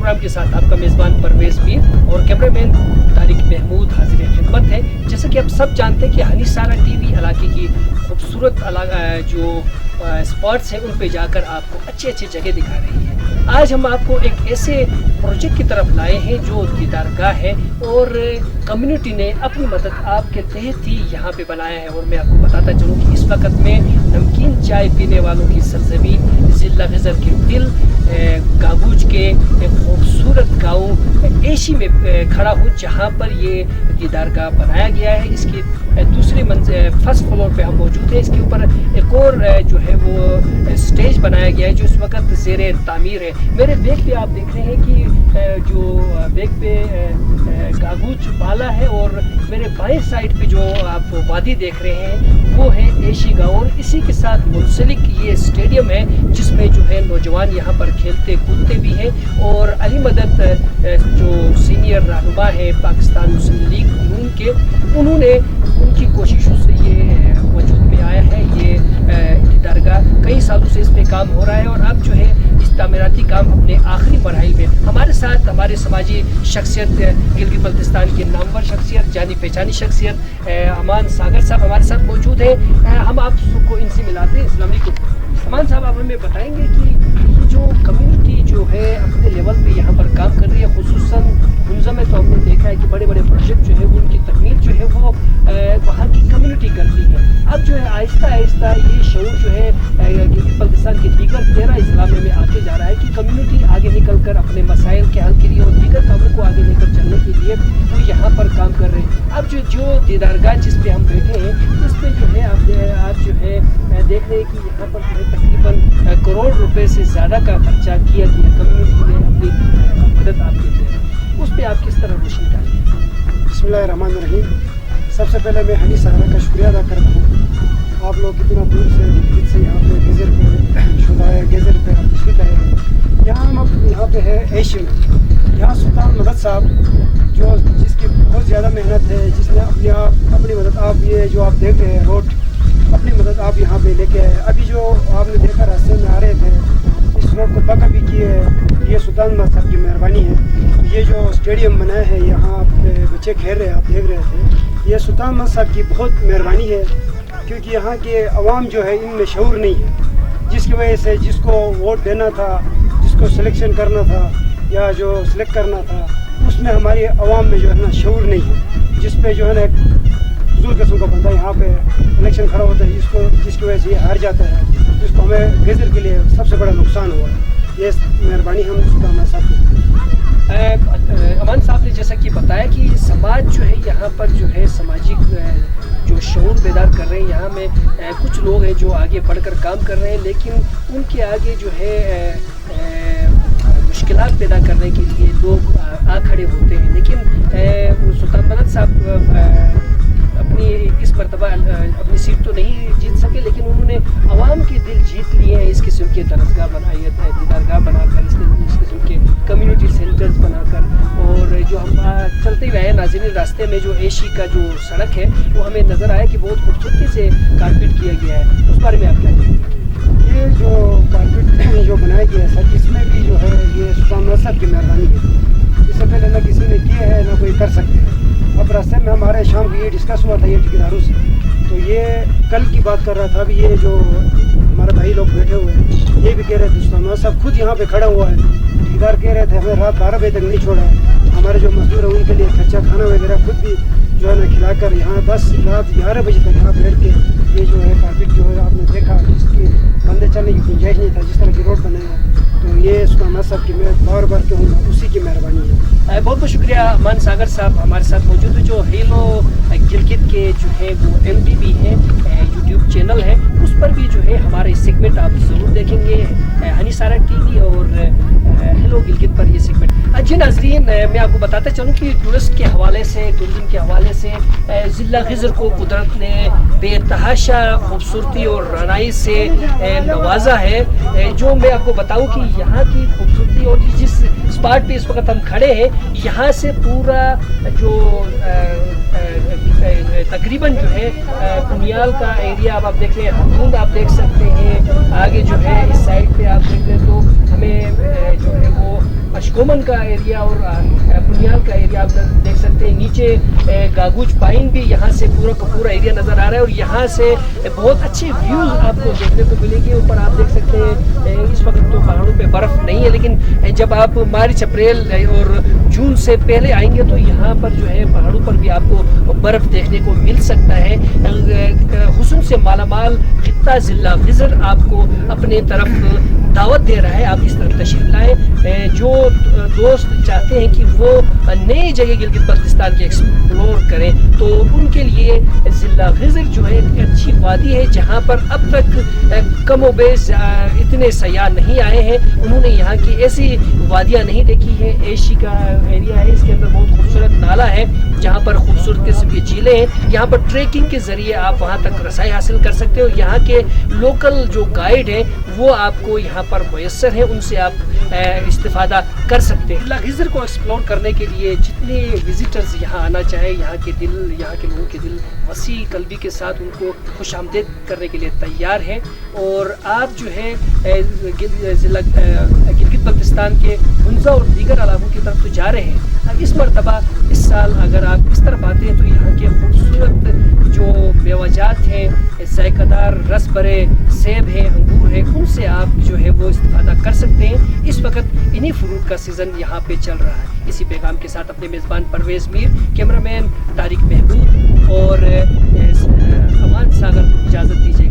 Programme کے ساتھ آپ کا میزبان پرویز میر اور کیمرہ مین طارق محمود حاضر خدمت ہے. جیسا کہ آپ سب جانتے ہیں کہ ہنیسارا ٹی وی علاقے کی خوبصورت جو اسپاٹس ہیں ان پہ جا کر آپ کو اچھے جگہ دکھا رہی ہے. آج ہم آپ کو ایک ایسے پروجیکٹ کی طرف لائے ہیں جو دیدارگاہ ہے اور کمیونٹی نے اپنی مدد آپ کے تحت ہی یہاں پہ بنایا ہے. اور میں آپ کو بتاتا چلوں کہ اس وقت میں نمکین چائے پینے والوں کی سرزمین ضلع خضر کے دل گاگوج کے ایک خوبصورت گاؤں ایشی میں کھڑا ہوں جہاں پر یہ دیدارگاہ بنایا گیا ہے. اس کی دوسری فرسٹ فلور پہ ہم موجود ہیں. اس کے اوپر ایک اور جو ہے وہ اسٹیج بنایا گیا ہے جو اس وقت زیر تعمیر ہے. میرے بیک پہ آپ دیکھ رہے ہیں کہ جو بیک پہ گاگوچ بالا ہے اور میرے بائیں سائڈ پہ جو آپ وادی دیکھ رہے ہیں وہ ہے ایشی گاؤں. اور اسی کے ساتھ منسلک یہ اسٹیڈیم ہے جس میں جو ہے نوجوان یہاں پر کھیلتے کودتے بھی ہیں. اور علی مدد جو سینئر رہنما ہے پاکستان مسلم لیگ نون کے, انہوں نے ان کی کوششوں سے یہ وجود میں آیا ہے. یہ دیدارگاہ کئی سالوں سے اس پہ کام ہو رہا ہے اور اب جو ہے اس تعمیراتی کام اپنے آخری مراحل میں. ہمارے ساتھ ہمارے سماجی شخصیت گلگت بلتستان کی نامور شخصیت جانی پہچانی شخصیت امان ساگر صاحب ہمارے ساتھ موجود ہیں. ہم آپ کو ان سے ملاتے ہیں. السلام علیکم امان صاحب, آپ ہمیں بتائیں گے کہ یہ جو کمیونٹی جو ہے اپنے لیول پہ یہاں پر کام کر رہی ہے, خصوصاً منظم میں تو ہم نے دیکھا ہے کہ بڑے بڑے پروجیکٹ جو ہے ان کی تکمیل جو ہے وہ وہاں کی کمیونٹی کرتی ہے. اب جو ہے آہستہ آہستہ یہ شعور جو ہے گلگت بلتستان کے دیگر 13 اضلاع میں آتے جا رہا ہے کہ کمیونٹی آگے نکل کر اپنے مسائل کے حل کے لیے اور دیگر کاموں کو آگے لے کر چلنے کے لیے وہ یہاں پر کام کر رہے ہیں. اب جو دیدارگاہ جس پہ ہم بیٹھے ہیں اس پہ جو ہے آپ جو ہے دیکھ رہے ہیں کہ یہاں پر جو ہے تقریباً کروڑ روپے سے زیادہ کا خرچہ کیا گیا. کمیونٹی نے اپنی مدد آپ دیتے ہیں, اس پہ آپ کس طرح روشنی ڈالی ہے؟ بسم اللہ الرحمن الرحیم. سب سے پہلے میں ہنیسارا کا شکریہ ادا کرتا ہوں. آپ لوگ اتنا دور سے گلگت سے یہاں پہ گیزر پہ آپ تشریف لائے ہیں. یہاں پہ ہے ایشی میں. یہاں سلطان مدد صاحب جس کی بہت زیادہ محنت ہے, جس نے اپنی مدد آپ یہ جو آپ دیکھ رہے ہیں روڈ اپنی مدد آپ یہاں پہ لے کے آئے. ابھی جو آپ نے دیکھا راستے میں آ رہے تھے اس روڈ کو پکا بھی کیے ہے, یہ سلطان مدد صاحب کی مہربانی ہے. یہ جو اسٹیڈیم بنایا ہے یہاں بچے کھیل رہے ہیں آپ دیکھ رہے تھے, یہ سلطان مدد صاحب کی بہت مہربانی ہے کیونکہ یہاں کے عوام جو ہے ان میں شعور نہیں ہے, جس کی وجہ سے جس کو ووٹ دینا تھا, جس کو سلیکشن کرنا تھا یا جو سلیکٹ کرنا تھا اس میں ہماری عوام میں جو ہے نا شعور نہیں ہے. جس پہ جو ہے نا فضول قسم کا بندہ یہاں پہ الیکشن کھڑا ہوتا ہے جس کی وجہ سے یہ ہار جاتا ہے, جس کو ہمیں گیزر کے لیے سب سے بڑا نقصان ہوا. یہ مہربانی ہم سلطان مدد صاحب کی. امان صاحب نے جیسا کہ بتایا کہ سماج جو ہے یہاں پر جو ہے سماجی جو شعور بیدار کر رہے ہیں. یہاں میں کچھ لوگ ہیں جو آگے بڑھ کر کام کر رہے ہیں لیکن ان کے آگے جو ہے مشکلات پیدا کرنے کے لیے لوگ آ کھڑے ہوتے ہیں. لیکن سلطان مدد صاحب اپنی اس مرتبہ اپنی سیٹ تو نہیں جیت سکے لیکن انہوں نے عوام کے دل جیت لیے ہیں. اس قسم کے درسگاہ بنائی ہے, دیدارگاہ بنا کر, اس قسم کے کمیونٹی سینٹرز بنا کر. اور جو ہم چلتے ہوئے آئے ناظرین راستے میں جو ایشی کا جو سڑک ہے وہ ہمیں نظر آیا کہ بہت خوبصورتی سے کارپیٹ کیا گیا ہے. اس بارے میں آپ کیا کہیں گے؟ یہ جو کارپیٹ جو بنایا گیا ہے سر, اس میں بھی جو ہے یہ سلطان مدد صاحب کی مہربانی ہے. اس سے پہلے نہ کسی نے کیا ہے نہ کوئی کر سکتے ہیں. اب راستے میں ہمارے شام کو یہ ڈسکس ہوا تھا یہ ٹھیکیداروں سے, تو یہ کل کی بات کر رہا تھا. ابھی یہ جو ہمارے بھائی لوگ بیٹھے ہوئے ہیں یہ بھی کہہ رہے تھے سلطان مدد صاحب خود یہاں پہ کھڑا ہوا ہے. ٹھیکیدار کہہ رہے تھے ہمیں رات 12 بجے تک نہیں چھوڑا ہے. ہمارے جو مزدور ہیں ان کے لیے خرچہ کھانا وغیرہ خود بھی جو ہے نا کھلا کر یہاں 10 رات 11 بجے تک یہاں بیٹھ کے یہ جو ہے کارپیٹ جو ہے آپ نے دیکھا جس کی بندے چلنے کی گنجائش نہیں تھا, جس طرح کی روڈ بنے ہیں. تو یہ سلطان مدد صاحب کی میں بار بار کہوں گا اسی کی مہربانی ہے. بہت بہت شکریہ امان ساگر صاحب ہمارے ساتھ موجود ہے. جو ہیلو گلگت کے جو ہے وہ MTV ہے یوٹیوب چینل ہے, اس پر بھی جو ہے ہمارے سیگمنٹ آپ ضرور دیکھیں گے. ہنیسارا TV اور ہیلو گلگت پر یہ سیگمنٹ. جی ناظرین, میں آپ کو بتاتا چلوں کہ ٹورسٹ کے حوالے سے, ٹورزم کے حوالے سے ضلع خضر کو قدرت نے بے تحاشا خوبصورتی اور رعنائی سے نوازا ہے. جو میں آپ کو بتاؤں کہ یہاں کی خوبصورتی اور جس اسپاٹ پہ اس وقت ہم کھڑے ہیں یہاں سے پورا جو تقریباً جو ہے بنیال کا ایریا اب آپ دیکھ لیں، ہمدوند آپ دیکھ سکتے ہیں، آگے جو ہے اس سائڈ پہ آپ دیکھ لیں تو ہمیں جو ہے وہ اشکومن کا ایریا اور بنیال کا ایریا آپ دیکھ سکتے ہیں. نیچے گاگوچ پائن بھی یہاں سے پورا کا پورا ایریا نظر آ رہا ہے اور یہاں سے بہت اچھے ویوز آپ کو دیکھنے کو ملیں گے. اوپر آپ دیکھ سکتے ہیں اس وقت تو پہاڑوں پہ برف نہیں ہے، لیکن جب آپ مارچ اپریل اور جون سے پہلے آئیں گے تو یہاں پر جو ہے پہاڑوں پر بھی آپ کو برف دیکھنے کو مل سکتا ہے. حسن سے مالا مال خطہ ضلع خضر آپ کو اپنے طرف دعوت دے رہا ہے، آپ اس طرف تشریف لائیں. جو دوست چاہتے ہیں کہ وہ نئی جگہ گلگت بلتستان کے ایکسپلور کریں تو ان کے لیے ضلع خضر جو ہے ایک اچھی وادی ہے جہاں پر اب تک کم و بیش اتنے سیاح نہیں آئے ہیں. انہوں نے یہاں کی ایسی وادیاں نہیں دیکھی ہے. ایشی کا ایریا ہے، اس کے اندر بہت خوبصورت نالا ہے جہاں پر خوبصورت قسم کی جھیلیں ہیں. یہاں پر ٹریکنگ کے ذریعے آپ وہاں تک رسائی حاصل کر سکتے ہو. یہاں کے لوکل جو گائیڈ ہیں وہ آپ کو یہاں پر میسر ہیں، ان سے آپ استفادہ کر سکتے ہیں. ضلع خضر کو ایکسپلور کرنے کے لیے جتنے وزٹرز یہاں آنا چاہیں، یہاں کے لوگوں کے دل وسیع قلبی کے ساتھ ان کو خوش آمدید کرنے کے لیے تیار ہیں. اور آپ جو ہے ضلع گلگت بلتستان کے ہنزا اور دیگر علاقوں کی طرف تو جا رہے ہیں. اس مرتبہ اس سال اگر آپ اس طرف آتے ہیں تو یہاں کے خوبصورت جو میوجات ہیں، ذائقہ دار رس بھرے سیب ہیں، انگور ہیں، ان سے آپ جو ہے وہ استفادہ کر سکتے ہیں. اس وقت انہی فروٹ کا سیزن یہاں پہ چل رہا ہے. اسی پیغام کے ساتھ اپنے میزبان پرویز میر، کیمرہ مین طارق محمود اور امان ساگر کو اجازت دیجیے.